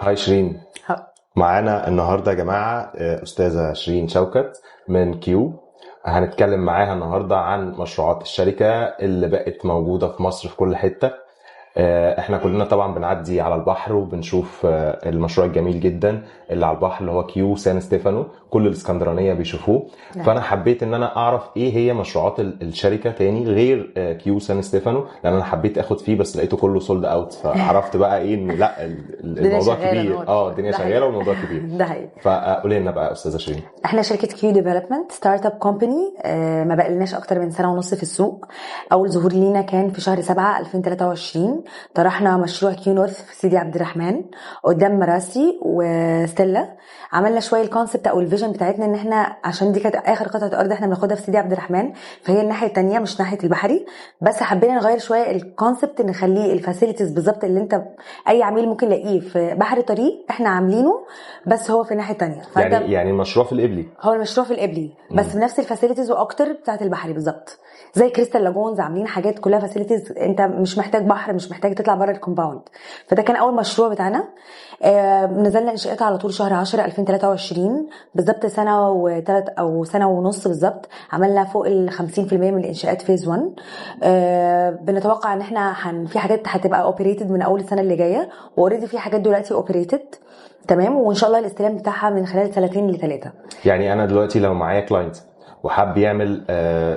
هاي شيرين. ها. معانا النهارده يا جماعه استاذه شيرين شوكت من كيو. هنتكلم معاها النهارده عن مشروعات الشركه اللي بقت موجوده في مصر في كل حته. احنا كلنا طبعا بنعدي على البحر وبنشوف المشروع الجميل جدا اللي على البحر اللي هو كيو سان ستيفانو، كل الاسكندرانيه بيشوفوه. فانا حبيت ان انا اعرف ايه هي مشروعات الشركه تاني غير كيو سان ستيفانو، لان انا حبيت اخد فيه بس لقيته كله سولد اوت، فعرفت بقى ايه ان لا الموضوع كبير. الدنيا شغاله والموضوع كبير. ده حقيقي. فقولي لنا بقى استاذه شيرين. احنا شركه كيو ديفلوبمنت ستارت اب كومباني، ما بقالناش اكتر من سنه ونص في السوق. اول ظهور لينا كان في شهر 7 2023. طرحنا مشروع كيو نورث في سيدي عبد الرحمن قدام مراسي وستيلا. عملنا شويه الكونسبت او الفيجن بتاعتنا ان احنا عشان دي كانت اخر قطعه ارض احنا بناخدها في سيدي عبد الرحمن، فهي الناحيه الثانيه مش ناحيه البحري، بس حبينا نغير شويه الكونسبت نخليه الفاسيلتيز بالظبط اللي انت اي عميل ممكن يلاقيه في بحر طريق احنا عاملينه، بس هو في الناحيه الثانيه. يعني المشروع في القبلي، هو المشروع في القبلي بس بنفس الفاسيلتيز واكتر بتاعه البحري بالظبط، زي كريستال لاجونز عاملين حاجات كلها فاسيلتيز، انت مش محتاج بحر، مش محتاج تطلع بره الكومباوند. فده كان اول مشروع بتاعنا. نزلنا انشاءات على طول شهر 10 2023 بالظبط، سنه وثلاث او سنه ونص بالظبط. عملنا فوق ال 50% من الانشاءات فيز 1. بنتوقع ان احنا في حاجات هتبقى اوبريتد من اول السنه اللي جايه، واوريدي في حاجات دلوقتي اوبريتد تمام، وان شاء الله الاستلام بتاعها من خلال 2 ل 3. يعني انا دلوقتي لو معايا كلاينت وحاب يعمل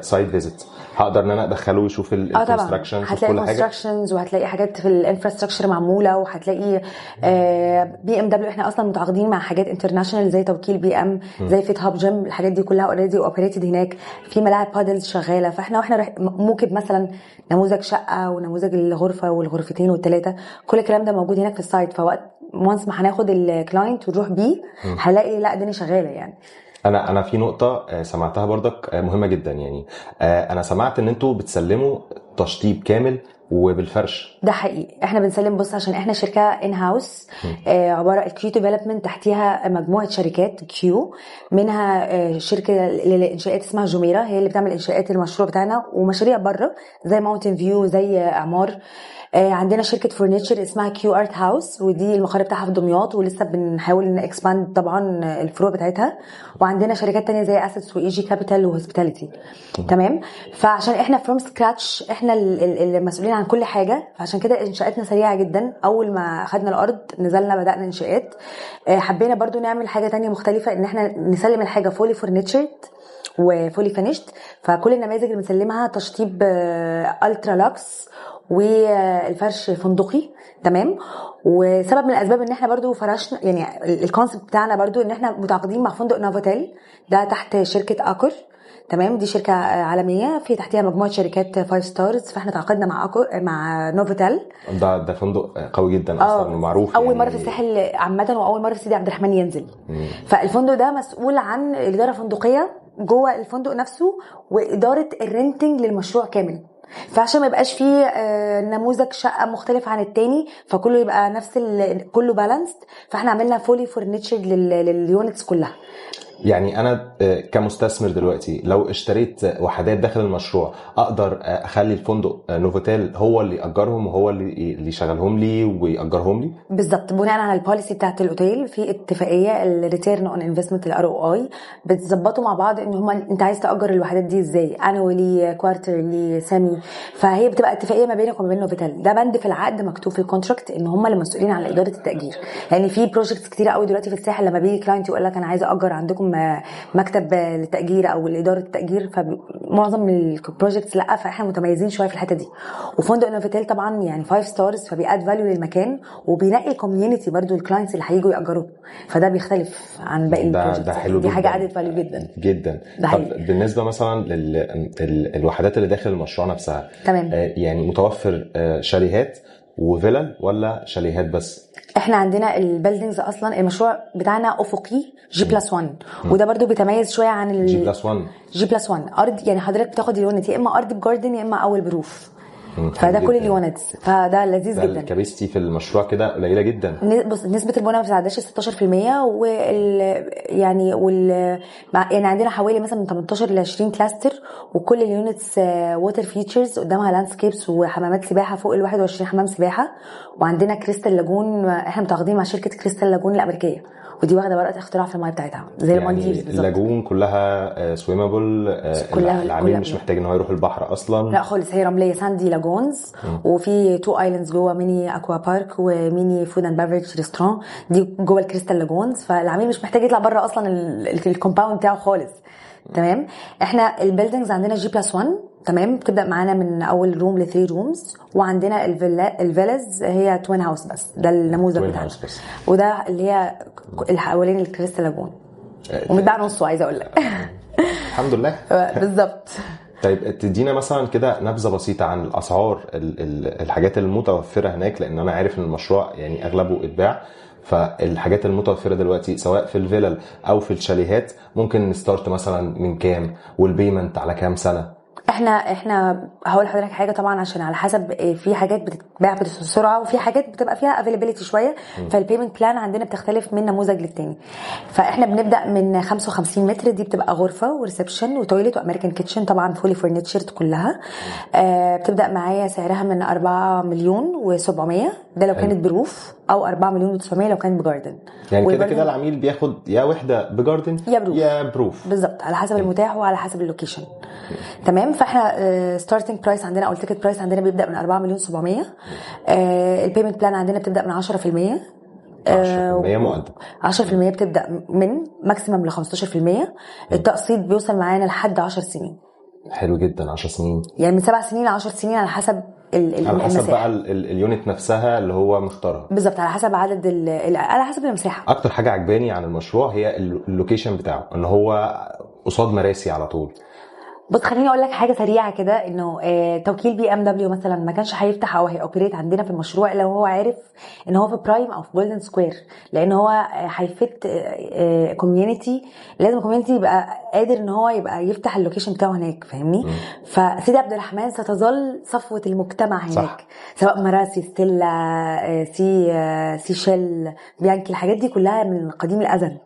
سايت فيزيت، هقدر ان انا ادخله يشوف الكونستراكشنز وكل حاجه. هتلاقي كونستراكشنز وهتلاقي حاجات في الانفراستراكشر معموله، وهتلاقي بي ام دبليو. احنا اصلا متعاقدين مع حاجات انترناشونال زي توكيل بي ام، زي فيت هاب جيم. الحاجات دي كلها اوريدي اوبريتد هناك، في ملاعب بادلز شغاله. فاحنا موكب مثلا نموذج شقه ونموذج الغرفه والغرفتين والثلاثه، كل الكلام ده موجود هناك في السايت. فوقت وانس ما هناخد الكلاينت ونروح بيه هلاقي لا الدنيا شغاله يعني. انا في نقطه سمعتها برضك مهمه جدا، يعني انا سمعت ان انتوا بتسلموا تشطيب كامل وبالفرش. ده حقيقي، احنا بنسلم. بص، عشان احنا شركه ان هاوس عباره الكيو ديفلوبمنت، تحتيها مجموعه شركات كيو، منها شركه للانشاءات اسمها جميره، هي اللي بتعمل انشاءات المشروع بتاعنا ومشاريع بره زي ماونتن فيو، زي اعمار. عندنا شركه فرنتشر اسمها كيو ارت هاوس، ودي المقر بتاعها في دمياط، ولسه بنحاول نكسباند طبعا الفروع بتاعتها. وعندنا شركات تانية زي اسيتس وايجي كابيتال وهوسبيتاليتي. تمام. فعشان احنا فروم سكراتش، احنا المسؤولين عن كل حاجه، فعشان كده انشاءاتنا سريعه جدا. اول ما خدنا الارض نزلنا بدانا انشاءات. حبينا برضو نعمل حاجه تانية مختلفه، ان احنا نسلم الحاجه فولي فرنتشرد وفولي فينيشد. فكل النماذج اللي بنسلمها تشطيب الترا لوكس والفرش فندقي. تمام. وسبب من الاسباب ان احنا برضو فرشنا، يعني الكونسبت بتاعنا برضو ان احنا متعاقدين مع فندق نوفوتيل، ده تحت شركه اكر. تمام. دي شركه عالميه في تحتها مجموعه شركات 5 ستارز، فاحنا تعاقدنا مع نوفوتيل. ده فندق قوي جدا اصلا ومعروف، اول يعني مره في الساحل عامه، واول مره في سيدي عبد الرحمن ينزل. فالفندق ده مسؤول عن الاداره الفندقيه جوه الفندق نفسه، واداره الرنتنج للمشروع كامل. فعشان ما يبقاش فيه نموذج شقه مختلف عن التاني، فكله يبقى نفس كله بالانسد. فاحنا عملنا فولي فرنتشر لليونتس كلها. يعني انا كمستثمر دلوقتي لو اشتريت وحدات داخل المشروع، اقدر اخلي الفندق نوفوتيل هو اللي يأجرهم وهو اللي يشغلهم لي ويأجرهم لي بالظبط، بناء على البوليسي بتاعت الاوتيل. في اتفاقيه الريتيرن اون انفستمنت ROI، بتظبطوا مع بعض ان هم انت عايز تأجر الوحدات دي ازاي، انوالي، كوارترلي، سامي. فهي بتبقى اتفاقيه ما بينك وما بين نوفوتيل. ده بند في العقد مكتوب في الكونتراكت ان هم اللي مسؤولين عن اداره التأجير. يعني في بروجكتس كتيره قوي دلوقتي في الساحل، لما بيجي كلاينت يقول لك انا عايز اجر عندكم مكتب للتأجير او الاداره التأجير، فمعظم البروجكتس لا، فاحنا متميزين شويه في الحته دي. وفندق نوفوتيل طبعا يعني 5 ستارز، فبيأد فاليو للمكان، وبينقي الكوميونتي برضو الكلاينتس اللي هيجوا يأجروه. فده بيختلف عن باقي البروجكتس. حلو دي جدا. حاجه ادد فاليو جدا جدا. طب بالنسبه مثلا للوحدات اللي داخل المشروع نفسها، تمام. يعني متوفر شاليهات وفيلل ولا شاليهات بس؟ احنا عندنا البيلدينجز اصلا، المشروع بتاعنا افقي G+1، وده برضو بيتميز شويه عن G+1 ارض. يعني حضرتك بتاخد اليونت يا اما ارض بجاردن يا اما اول بروف. فده كل اليونتس، فده لذيذ جدا. الكاباسيتي في المشروع كده قليله جدا. بص نسبه البناء ما بتتعداش 16%، يعني يعني عندنا حوالي مثلا من 18 ل 20 كلاستر، وكل اليونتس ووتر فيتشرز قدامها لاندسكيبس وحمامات سباحه فوق ال 21 حمام سباحه. وعندنا كريستال لاجون، احنا متعاقدين مع شركه كريستال لاجون الامريكيه، ودي واخده براءه اختراع في الميه بتاعتها زي يعني المالديفز بالظبط. اللاجون كلها سويمابل، العميل مش محتاج ان هو يروح البحر اصلا؟ لا خالص، هي رمليه ساندي لاجونز، وفي 2 ايلاندز جوه، ميني اكوا بارك وميني فود اند بافريج ريستوران، دي جوه الكريستال لاجونز. فالعميل مش محتاج يطلع بره اصلا الكومباوند بتاعه خالص. تمام. احنا البيلدينجز عندنا G+1، تمام، بتبدا معانا من اول روم ل 3 رومز، وعندنا الفيلاز هي توين هاوس بس، ده النموذج بتاعنا، وده اللي هي الحوالين الكريستال لاجون، ومتباع نصه عايزه اقول لك. الحمد لله. بالظبط. طيب تدينا مثلا كده نبذه بسيطه عن الاسعار الحاجات المتوفره هناك، لان انا عارف ان المشروع يعني اغلبه اتباع، فالحاجات المتوفره دلوقتي سواء في الفيلل او في الشاليهات ممكن نستارت مثلا من كام، والبيمنت على كام سنه؟ احنا هقول لحضرتك حاجه طبعا، عشان على حسب، في حاجات بتتباع بسرعه وفي حاجات بتبقى فيها افيلابيلتي شويه، فالبيمنت بلان عندنا بتختلف من نموذج للتاني. فاحنا بنبدا من 55 متر، دي بتبقى غرفه وريسبشن وتويلت وامريكان كيتشن طبعا فولي فرنتشرد كلها. بتبدا معايا سعرها من 4 مليون و700، ده لو كانت بروف، او 4 مليون و900 لو كانت بجاردن. يعني كده العميل بياخد يا وحده بجاردن يا بروف بالظبط، على حسب المتاح وعلى حسب اللوكيشن. تمام. فاحنا ستارتنج برايس عندنا او التيكت برايس عندنا بيبدا من 4 مليون 700. البيمنت بلان عندنا بتبدا من 10%. 10% مقدم، 10% بتبدا من ماكسيمم ل 15%. التقسيط بيوصل معانا لحد 10 سنين. حلو جدا. 10 سنين يعني من 7 سنين ل 10 سنين، على حسب على حسب بقى اليونت نفسها اللي هو مختارها. بالظبط، على حسب عدد على حسب المساحه. اكتر حاجه عجباني عن المشروع هي اللوكيشن بتاعه، ان هو قصاد مراسي على طول. بص خليني اقول لك حاجه سريعه كده، انه توكيل BMW مثلا ما كانش هيفتح او هيوبريت عندنا في المشروع لو هو عارف ان هو في برايم او في جولدن سكوير، لان هو هيفت كوميونتي. لازم الكوميونتي يبقى قادر ان هو يبقى يفتح اللوكيشن بتاعه هناك، فاهمني؟ فسيدي عبد الرحمن ستظل صفوه المجتمع هناك، صح. سواء مراسي، ستيلا، سي شيل، بيانكي، الحاجات دي كلها من قديم الازل،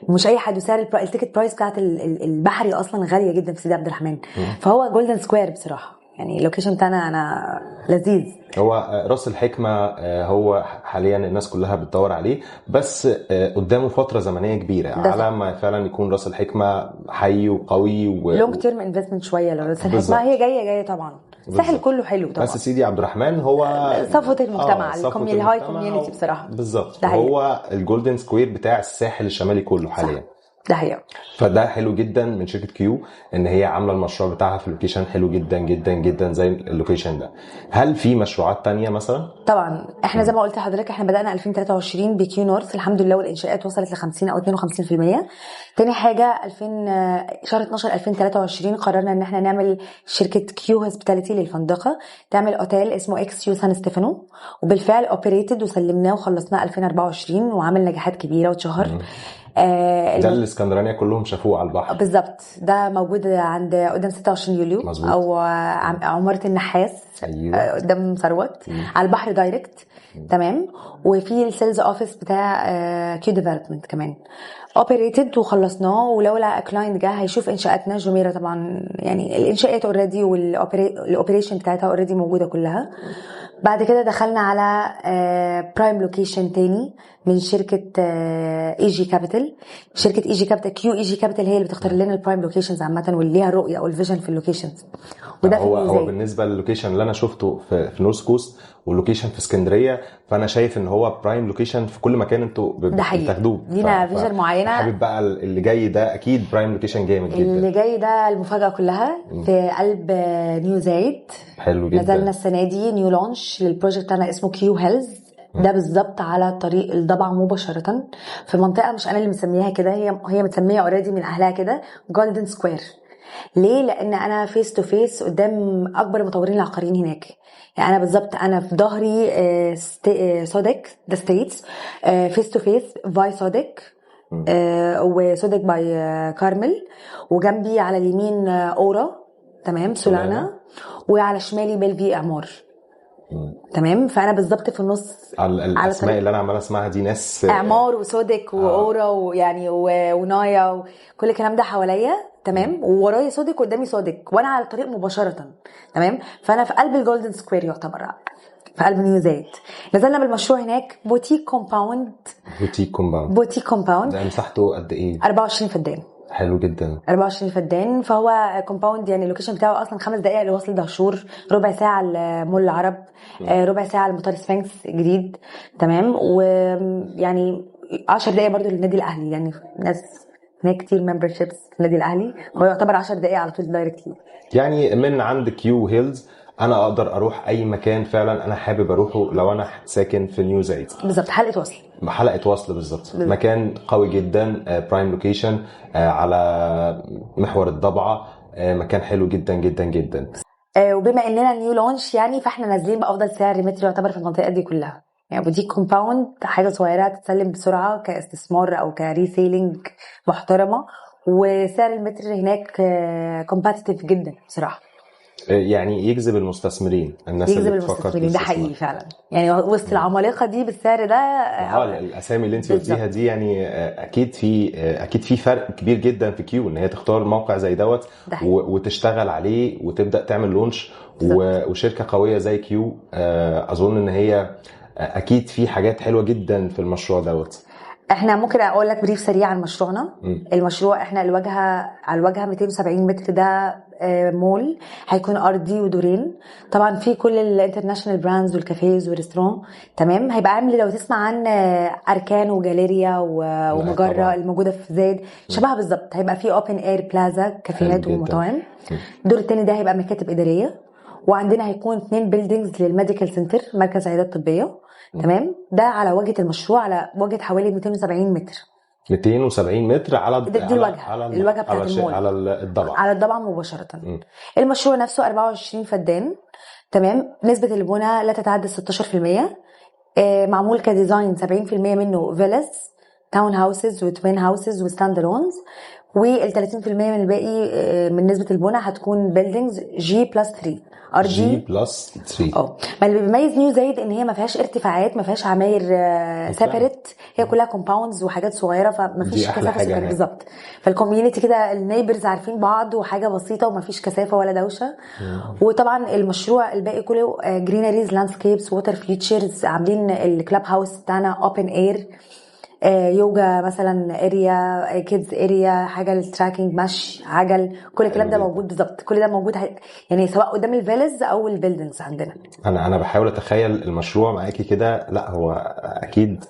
مش اي حد. وسعر التيكت برايس بتاعت البحري اصلا غاليه جدا في سيدي عبد الرحمن، فهو جولدن سكوير بصراحه. يعني اللوكيشن بتاعنا انا لذيذ. هو راس الحكمه هو حاليا الناس كلها بتدور عليه، بس قدامه فتره زمنيه كبيره على ما فعلا يكون راس الحكمه حي وقوي لونج تيرم انفستمنت شويه. لو راس الحكمه هي جايه طبعا، الساحل كله حلو طبعا، بس سيدي عبد الرحمن هو صفوه المجتمع، الهاي كوميونتي بصراحه. بالظبط، هو الجولدن سكوير بتاع الساحل الشمالي كله حاليا. ده حقيقة. فده حلو جدا من شركة كيو ان هي عاملة المشروع بتاعها في لوكيشن حلو جدا جدا جدا زي اللوكيشن ده. هل في مشروعات تانية مثلا؟ طبعا احنا زي ما قلت لحضرتك، احنا بدأنا 2023 بكيو نورث الحمد لله، والانشاءات وصلت ل 50 او 52%. تاني حاجة شهر 12 2023 قررنا ان احنا نعمل شركة كيو هوسبيتاليتي للفندقة، تعمل اوتيل اسمه اكس يو سان ستيفانو، وبالفعل اوبريتد وسلمناه وخلصناه 2024 وعمل نجاحات كبيرة واتشهر. ده الاسكندرانية كلهم شافوه على البحر. بالظبط، ده موجود عند قدام 26 يوليو مزبوط. او عمارة النحاس. أيوة. قدام ثروت على البحر دايركت. تمام. وفي السيلز اوفيس بتاع كيو ديفلوبمنت كمان اوبريتد وخلصناه. ولولا كلاينت جه هيشوف انشاءاتنا جميره طبعا، يعني الانشاءات اوريدي والاوبريشن بتاعتها اوريدي موجوده كلها. بعد كده دخلنا على برايم لوكيشن تاني من شركه اي جي كابيتال. شركه اي جي كابيتال، كيو اي جي كابيتال هي اللي بتختار لنا البرايم لوكيشنز عامه، واللي ليها الرؤيه او الفيجن في اللوكيشنز. وده هو بالنسبه للوكيشن اللي انا شفته في نورث كوست واللوكيشن في اسكندريه، فانا شايف ان هو برايم لوكيشن في كل مكان انتوا بتاخدوه. لينا فيجن معينه. حابب بقى اللي جاي ده اكيد برايم لوكيشن جامد جدا. اللي جاي ده المفاجاه كلها في قلب نيو زايد. حلو جدا. نزلنا السنه دي نيو لونش للبروجكت بتاعنا اسمه كيو هيلز. ده بالظبط على طريق الضبع مباشره في منطقه مش انا اللي مسميها كده، هي متسميه اوريدي من اهلها كده، جولدن سكوير. ليه؟ لان انا فيس تو فيس قدام اكبر المطورين العقاريين هناك. يعني انا بالظبط انا في ظهري سودك ذا ستيتس، فيس تو فيس باي سودك وسودك باي كارمل، وجنبي على اليمين اورا، تمام، سولانا، وعلى شمالي بلفي اعمار. تمام. فانا بالظبط في النص على على الاسماء طريق اللي انا عمال اسمعها دي ناس اعمار وسودك واورا ويعني ونايا وكل الكلام ده حواليا. تمام. وورايا سودك وقدامي سودك وانا على الطريق مباشره. تمام. فانا في قلب الجولدن سكوير يعتبر، في قلب نيو زايد. نزلنا بالمشروع هناك بوتيك كومباوند. بوتيك كومباوند ده مساحته قد ايه؟ 24 فدان. حلو جدا. 24 فدان. فهو كومباوند يعني اللوكيشن بتاعه اصلا 5 دقائق لوصل دهشور، ربع ساعه لمول العرب، ربع ساعه لمطار سفنكس جديد. تمام. ويعني 10 دقائق برضو للنادي الاهلي، يعني ناس هناك كتير ممبرشيبس في النادي الاهلي. هو يعتبر 10 دقائق على طول دايركتلي. يعني من عند كيو هيلز انا اقدر اروح اي مكان فعلا انا حابب اروحه لو انا ساكن في نيو زايد. بالظبط. حلقه وصل. حلقه وصل بالظبط. مكان قوي جدا، برايم لوكيشن، على محور الضبعه، مكان حلو جدا جدا جدا. وبما اننا نيو لونش يعني فاحنا نازلين بافضل سعر متر يعتبر في المنطقه دي كلها. يعني بوديك كومباوند حاجه صغيره تتسلم بسرعه كاستثمار او كريسيلينج محترمه، وسعر المتر هناك كومباتيتيف جدا بصراحه. يعني يجذب المستثمرين، الناس اللي بتفكر في ده حقيقي فعلا. يعني وسط العمالقه دي بالسعر ده الاسامي اللي انت قلتيها دي، يعني اكيد في فرق كبير جدا في كيو ان هي تختار موقع زي دوت وتشتغل عليه وتبدا تعمل لونش. وشركه قويه زي كيو اظن ان هي اكيد في حاجات حلوه جدا في المشروع دوت. احنا ممكن اقول لك بريف سريع عن مشروعنا. المشروع احنا على الواجهه 270 متر، ده مول هيكون ارضي ودورين. طبعا في كل الانترناشونال براندز والكافيز والريستوران. تمام. هيبقى عامل لو تسمع عن اركان وجاليريا ومجره الموجوده في زايد شبهها بالظبط. هيبقى في اوبن اير بلازا كافيهات ومطاعم. الدور الثاني ده هيبقى مكاتب اداريه، وعندنا هيكون 2 بيلدينجز للميديكال سنتر، مركز عيادات طبيه. تمام. ده على واجهه المشروع، على واجهه حوالي 270 متر. 270 متر على دي الواجهه بتاعت المول، على الضبع، على الضبع مباشره. المشروع نفسه 24 فدان. تمام. نسبه البناء لا تتعدى 16%. معمول كديزاين 70% منه فيلاز، تاون هاوسز وتوين هاوسز وستاند الونز، وال 30% من الباقي من نسبه البناء هتكون بيلدينجز G+3 G+3. ما اللي بيميز نيو زايد ان هي ما فيهاش ارتفاعات، ما فيهاش عماير سيبريت، هي كلها كومباوندز وحاجات صغيره، فما فيش كثافه سكانيه بالظبط. فالكوميونتي كده النيبرز عارفين بعض وحاجه بسيطه وما فيش كثافه ولا دوشه. وطبعا المشروع الباقي كله جرينريز، لاندسكيبس، ووتر فيتشرز. عاملين الكلاب هاوس بتاعنا اوبن اير، يوجا مثلا اريا، كيدز اريا، حاجه للتراكنج، مشي، عجل، كل الكلام ده موجود بالظبط. كل ده موجود يعني سواء قدام الفيلز او البيلدينجز عندنا. انا بحاول اتخيل المشروع معاكي كده. لا هو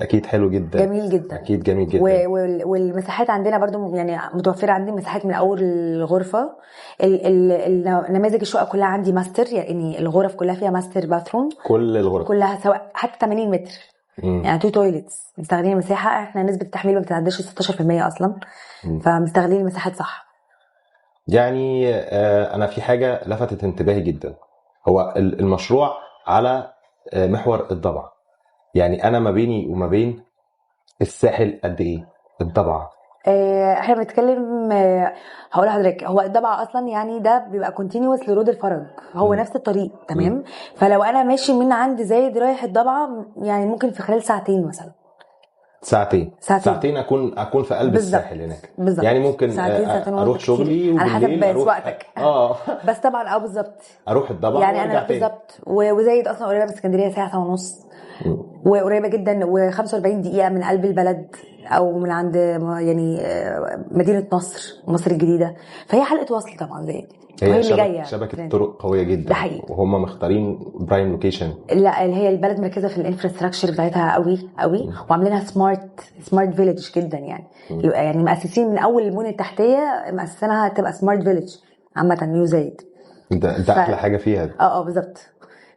اكيد حلو جدا، جميل جدا، اكيد جميل جدا. والمساحات عندنا برضو يعني متوفره. عندي مساحات من اول الغرفه. النماذج الشقق كلها عندي ماستر، يعني الغرف كلها فيها ماستر باثروم، كل الغرف كلها سواء حتى 80 متر. يعني 2 تويلتس. مستغلين مساحه، احنا نسبه التحميل ما بتتعداش 16% اصلا. فمستغلين المساحات صح. يعني انا في حاجه لفتت انتباهي جدا، هو المشروع على محور الضبع. يعني انا ما بيني وما بين الساحل قد ايه الضبع؟ احنا بنتكلم هقول لحضرتك، هو الضبع اصلا يعني ده بيبقى كونتينيوس لرود الفرج، هو نفس الطريق. تمام. فلو انا ماشي من عند زايد رايح الضبع يعني ممكن في خلال ساعتين مثلا. ساعتين اكون في قلب الساحل هناك. بالظبط. يعني ممكن اروح شغلي وبالليل على حسب وقتك. بس طبعا بالظبط اروح الضبع يعني انا بالظبط. وزايد اصلا قريبه من اسكندريه ساعه ونص، وقريبه جدا، و45 دقيقه من قلب البلد او من عند يعني مدينه مصر الجديده. فهي حلقه وصل طبعا زايد، هي اللي جايه. شبكه طرق قويه جدا، وهم مختارين برايم لوكيشن. لا اللي هي البلد مركزه في الانفراستراكشر بتاعتها قوي وعاملينها سمارت فيليج جدا. يعني مؤسسين من اول البنيه التحتيه مؤسسينها تبقى سمارت فيليج عامه نيو زايد. ده احلى حاجه فيها. بالظبط.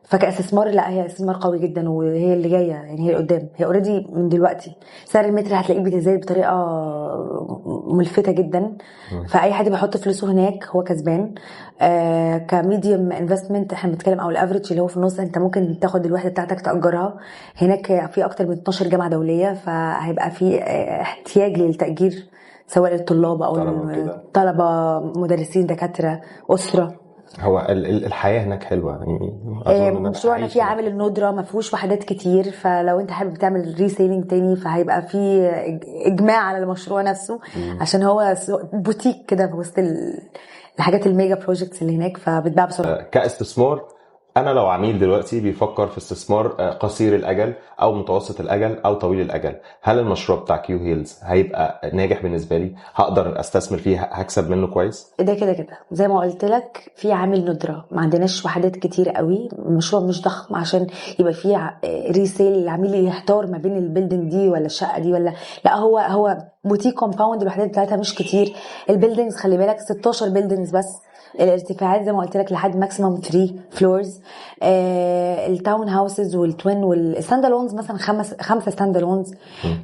فكاستثمار لا هي استثمار قوي جدا، وهي اللي جايه. يعني هي قدام، هي اوريدي من دلوقتي سعر المتر هتلاقيه بيتزايد بطريقه ملفته جدا. فاي حد بيحط فلوسه هناك هو كسبان. كميديوم انفستمنت احنا بنتكلم او الافريج اللي هو في النص، انت ممكن تاخد الوحده بتاعتك تاجرها هناك. في اكتر من 12 جامعه دوليه، فهيبقى في احتياج للتاجير سواء للطلاب او الطلبه، مدرسين، دكاتره، اسره. هو الحياه هناك حلوه يعني، اظن ان انا مشروعنا عايش فيه هناك. عامل الندرة ما فيهوش وحدات كتير، فلو انت حابب تعمل ريسيلينج تاني فهيبقى فيه اجماع على المشروع نفسه، عشان هو بوتيك كده في وسط الحاجات الميجا بروجكتس اللي هناك، فبتباع بسرعة. كاستثمار، انا لو عميل دلوقتي بيفكر في استثمار قصير الاجل او متوسط الاجل او طويل الاجل، هل المشروع بتاع كيو هيلز هيبقى ناجح بالنسبه لي؟ هقدر استثمر فيه؟ هكسب منه كويس؟ ده كده كده زي ما قلت لك، في عامل ندرة، ما عندناش وحدات كتير قوي، المشروع مش ضخم عشان يبقى فيه ريسيل العميل يحتار ما بين البيلدينج دي ولا الشقة دي ولا لا. هو بوتيك كومباوند، الوحدات بتاعتها مش كتير. البيلدينجز خلي بالك 16 بيلدينجز بس، الارتفاعات زي ما قلت لك لحد ماكسيمم 3 فلورز. التاون هاوسز والتوين والستاند الونز مثلا خمسه ستاند الونز.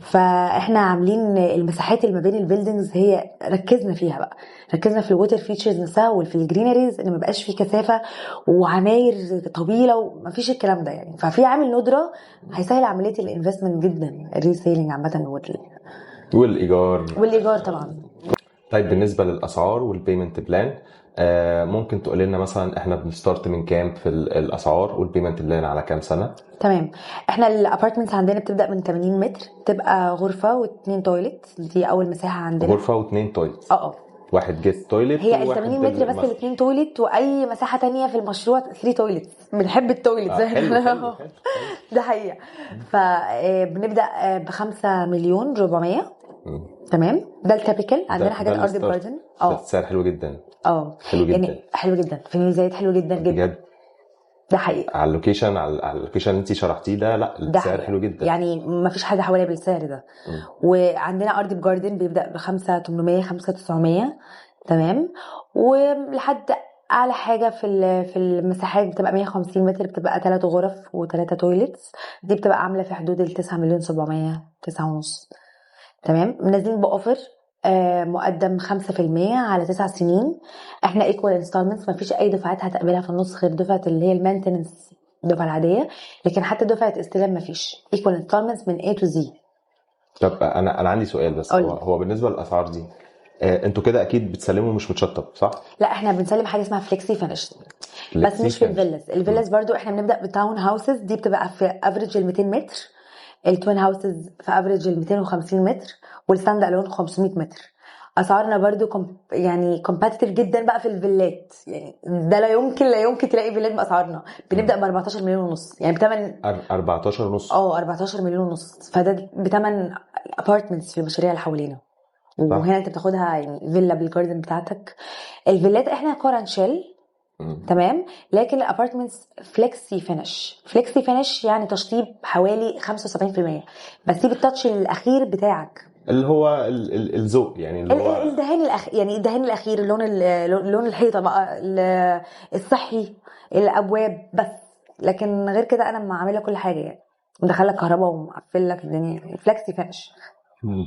فاحنا عاملين المساحات اللي ما بين البيلدينجز هي ركزنا فيها بقى، ركزنا في الووتر فيتشرز نفسها وفي الجرينريز، ان ما بقاش في كثافه وعماير طويله ومفيش الكلام ده يعني. ففي عامل ندره هيسهل عمليه الانفستمنت جدا، الريسيلينج عامه والايجار. والايجار طبعا. طيب بالنسبه للاسعار والبيمنت بلان، ممكن تقول لنا مثلا احنا بنستارت من كام في الاسعار، والبيمنت بلان على كام سنه؟ تمام. احنا الابارتمنتس عندنا بتبدا من 80 متر، تبقى غرفه واثنين تويلت، دي اول مساحه عندنا. غرفه واثنين تويلت؟ اه واحد جيت تويلت هي ال وواحد 80 متر بس ماستر. الاثنين تويلت، واي مساحه تانية في المشروع 3 تويلت، بنحب التويلت زي حلو حلو حلو. ده حقيقه. فبنبدا ب5 مليون 400. تمام، ده التابيكال. عندنا حاجات ارض جاردن. ده سعر حلو جدا. حلو جدا يعني حلو جدا، في ميزات حلوه جدا جدا بجد. ده حقيقي. على اللوكيشن، على اللوكيشن اللي انت شرحتيه ده، لا ده السعر حلو جدا يعني ما فيش حد حواليا بالسعر ده. وعندنا ارض بجاردن بيبدا ب5800 5900. تمام. ولحد اعلى حاجه في المساحات بتبقى 150 متر، بتبقى 3 غرف و3 تويلتس، دي بتبقى عامله في حدود ال 9 مليون 700 9 ونص. تمام. نازلين باوفر مقدم 5% على 9 سنين. احنا ايكوال انستالمنتس، ما فيش اي دفعات هتقابلها في النص غير دفعه اللي هي المينتنس، الدفعه العاديه. لكن حتى دفعه استلام ما فيش، ايكوال انستالمنتس من A to Z. طب انا عندي سؤال بس، هو بالنسبه للاسعار دي، انتوا كده اكيد بتسلموا مش متشطب صح؟ لا احنا بنسلم حاجه اسمها فليكسي فينش، بس مش في الفيلاز. الفيلاز برضو احنا بنبدا بالتاون هاوسز، دي بتبقى في افريج ال 200 متر. التوين هاوسز في افريج ال 250 متر، والستاند الون 500 متر. اسعارنا برضو يعني كومباتيتيف جدا بقى في الفيلات، يعني ده لا يمكن تلاقي فيلات باسعارنا. بنبدا ب 14 مليون ونص، يعني بثمن 14 ونص. 14 مليون ونص، فده بثمن ابارتمنتس في المشاريع اللي حوالينا. وهنا انت بتاخدها يعني فيلا بالجاردن بتاعتك. الفيلات احنا كورانشيل. تمام. لكن الابارتمنتس فليكسي فينش. فليكسي فينش يعني تشطيب حوالي 75%، بس دي بالتاتش الاخير بتاعك، اللي هو الذوق يعني، اللي هو الدهان الاخير، يعني الدهان الاخير، لون الحيطه بقى، الصحي، الابواب بس. لكن غير كده انا عامله كل حاجه، يعني مدخل لك كهرباء ومقفل لك الدنيا، فليكسي فينش.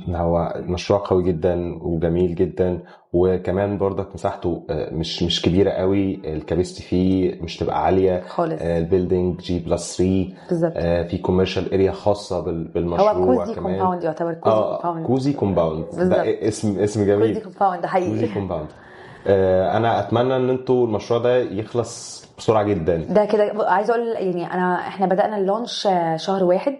هو مشروع قوي جدا وجميل جدا، وكمان برضك مساحته مش كبيره قوي، الكاباسيتي فيه مش تبقى عاليه خالص. البيلدينج G+3 بالظبط. في كوميرشال اريا خاصه بالمشروع. هو كوزي كمان كومباوند، يعتبر كوزي كومباوند. كوزي كومباوند، ده اسم جميل. كوزي كومباوند ده حقيقي. كوزي كومباوند. انا اتمنى ان انتوا المشروع ده يخلص بسرعه جدا. ده كده عايزه اقول يعني احنا بدانا اللونش شهر 1.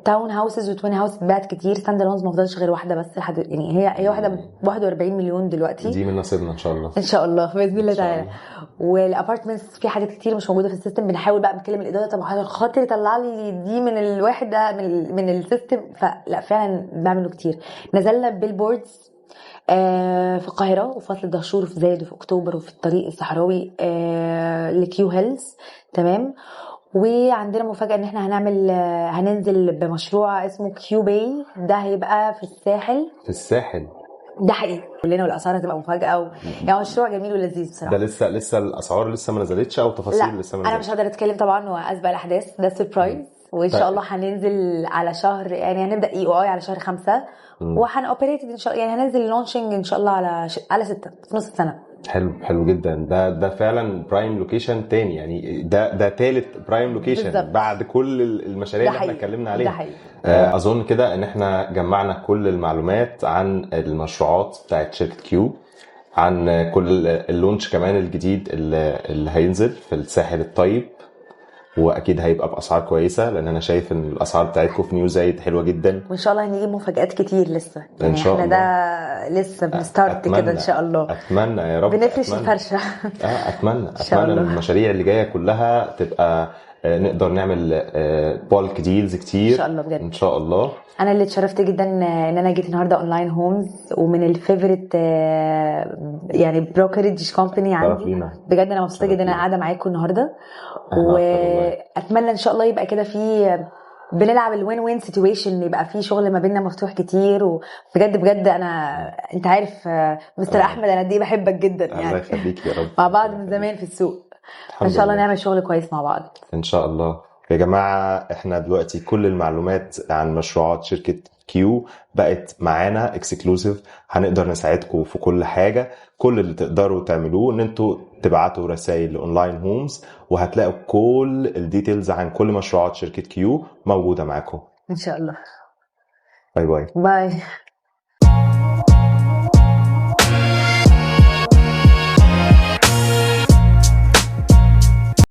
تاون هاوسز وتوين هاوس اتباعت كتير، ستاند الونز ما فضلش غير واحده بس لحد، يعني هي واحده ب 41 مليون دلوقتي، دي من نصيبنا ان شاء الله. ان شاء الله باذن الله تعالى. والابارتمنتس في حاجات كتير مش موجوده في السيستم، بنحاول بقى نكلم الاداره طب عشان خاطر يطلع لي دي من الواحد ده من السيستم، فلا فعلا بعمله كتير. نزلنا بالبوردز في القاهرة وفي فصل الدهشور وفي زايد وفي أكتوبر وفي الطريق الصحراوي لكيو هيلز. تمام. وعندنا مفاجأة ان احنا هننزل بمشروع اسمه كيو باي، ده هيبقى في الساحل. في الساحل ده حقيقي كلنا، والاسعار هتبقى مفاجاه يعني مشروع جميل ولذيذ بصراحه. ده لسه الاسعار لسه ما نزلتش او تفاصيل لسه ما نزلتش؟ انا مش هقدر اتكلم طبعا واسبق الاحداث، ده سربرايز. وان شاء الله هننزل على شهر، يعني هنبدا EOI على شهر 5 وهنوبريت ان شاء الله، يعني هننزل لونشنج ان شاء الله على 6 في نص السنه. حلو جدا. ده فعلا برايم لوكيشن تاني، يعني ده ثالث برايم لوكيشن بعد كل المشاريع اللي احنا اتكلمنا عليها. اظن كده ان احنا جمعنا كل المعلومات عن المشروعات بتاعت شركه كيو. عن كل اللونش كمان الجديد اللي هينزل في الساحل الطيب، واكيد هيبقى باسعار كويسه، لان انا شايف ان الاسعار بتاعتكم في نيو زايد حلوه جدا. وان شاء الله هنجيب مفاجآت كتير لسه، ان يعني شاء احنا الله. ده لسه بنستارت كده ان شاء الله، اتمنى يا رب، بنفرش اتمنى. الفرشه. اتمنى ان شاء ان الله. المشاريع اللي جايه كلها تبقى نقدر نعمل بالك ديلز كتير ان شاء الله بجد. ان شاء الله. انا اللي اتشرفت جدا ان انا جيت النهارده اونلاين هومز، ومن الفيفوريت يعني بروكرج كومباني شرف عندي لينا. بجد. انا مبسوطه شرف جدا ان انا لينا. قاعده معاكم النهارده، احنا اكتر والله. واتمنى ان شاء الله يبقى كده في بنلعب الوين وين سيتويشن، يبقى في شغل ما بيننا مفتوح كتير. وبجد بجد انت عارف مستر احمد انا قد ايه بحبك جدا الله يعني، يخليك يا رب. مع بعض من زمان في السوق، فان الحمد شاء الله لله. نعمل شغل كويس مع بعض ان شاء الله. يا جماعة احنا دلوقتي كل المعلومات عن مشروعات شركة كيو بقت معانا اكسكلوسيف، هنقدر نساعدكم في كل حاجة. كل اللي تقدروا تعملوه ان انتوا تبعتوا رسائل لاونلاين هومز، وهتلاقوا كل الديتيلز عن كل مشروعات شركة كيو موجودة معاكم. ان شاء الله. باي باي. باي.